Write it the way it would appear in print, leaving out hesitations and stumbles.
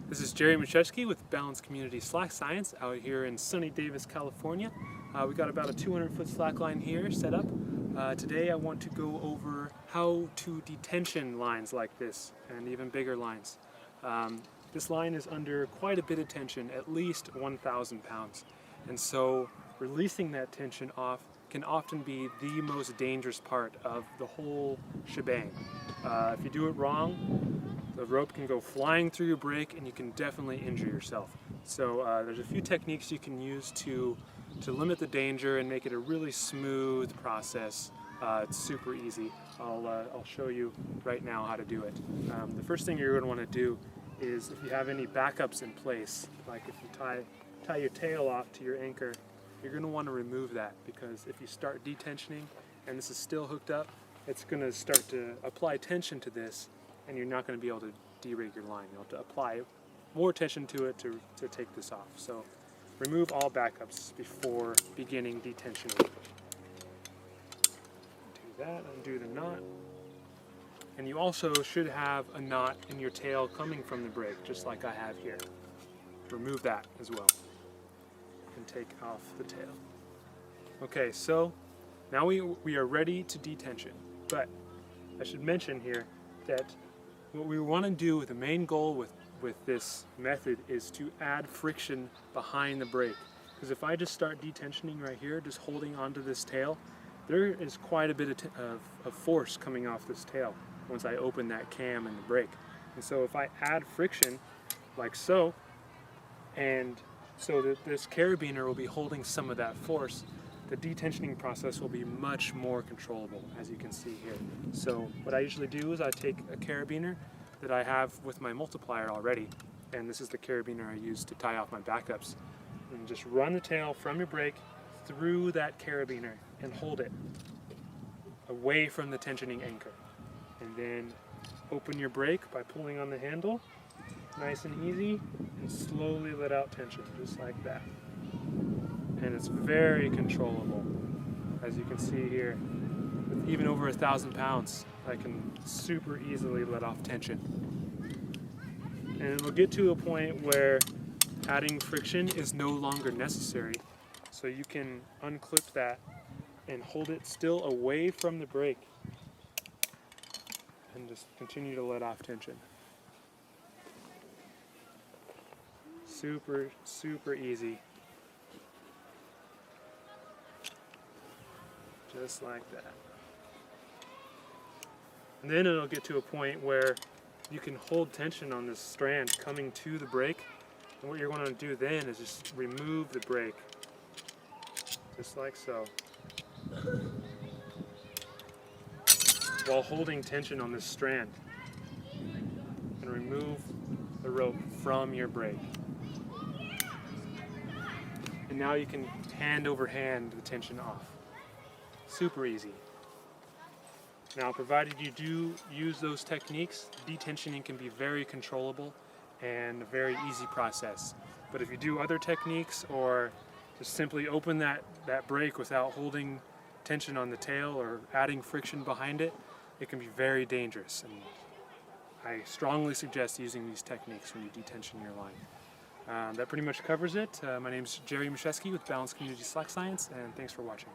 This is Jerry Machewski with Balance Community Slack Science out here in sunny Davis, California. We got about a 200-foot slack line here set up. Today I want to go over how to detention lines like this and even bigger lines. This line is under quite a bit of tension, at least 1,000 pounds. And so releasing that tension off can often be the most dangerous part of the whole shebang. If you do it wrong, the rope can go flying through your brake and you can definitely injure yourself. So there's a few techniques you can use to limit the danger and make it a really smooth process. It's super easy. I'll show you right now how to do it. The first thing you're going to want to do is, if you have any backups in place, like if you tie your tail off to your anchor, you're going to want to remove that, because if you start detensioning and this is still hooked up, it's going to start to apply tension to this, and you're not going to be able to derig your line. You'll have to apply more tension to it to take this off. So remove all backups before beginning detensioning. Do that, undo the knot. And you also should have a knot in your tail coming from the brake, just like I have here. Remove that as well and take off the tail. Okay, so now we are ready to detension. But I should mention here that what we want to do, the main goal with this method, is to add friction behind the brake. Because if I just start detensioning right here, just holding onto this tail, there is quite a bit of force coming off this tail once I open that cam and the brake. And so if I add friction, like so, and so that this carabiner will be holding some of that force, the detensioning process will be much more controllable, as you can see here. So what I usually do is I take a carabiner that I have with my multiplier already, and this is the carabiner I use to tie off my backups, and just run the tail from your brake through that carabiner and hold it away from the tensioning anchor. And then open your brake by pulling on the handle, nice and easy, and slowly let out tension, just like that. And it's very controllable. As you can see here, with even over 1,000 pounds, I can super easily let off tension. And it'll get to a point where adding friction is no longer necessary. So you can unclip that and hold it still away from the brake and just continue to let off tension. Super, super easy. Just like that. And then it'll get to a point where you can hold tension on this strand coming to the brake. And what you're going to do then is just remove the brake. Just like so. While holding tension on this strand. And remove the rope from your brake. And now you can hand over hand the tension off. Super easy. Now, provided you do use those techniques, detensioning can be very controllable and a very easy process. But if you do other techniques, or just simply open that brake without holding tension on the tail or adding friction behind it, it can be very dangerous. And I strongly suggest using these techniques when you detension your line. That pretty much covers it. My name is Jerry Machewski with Balance Community Slack Science, and thanks for watching.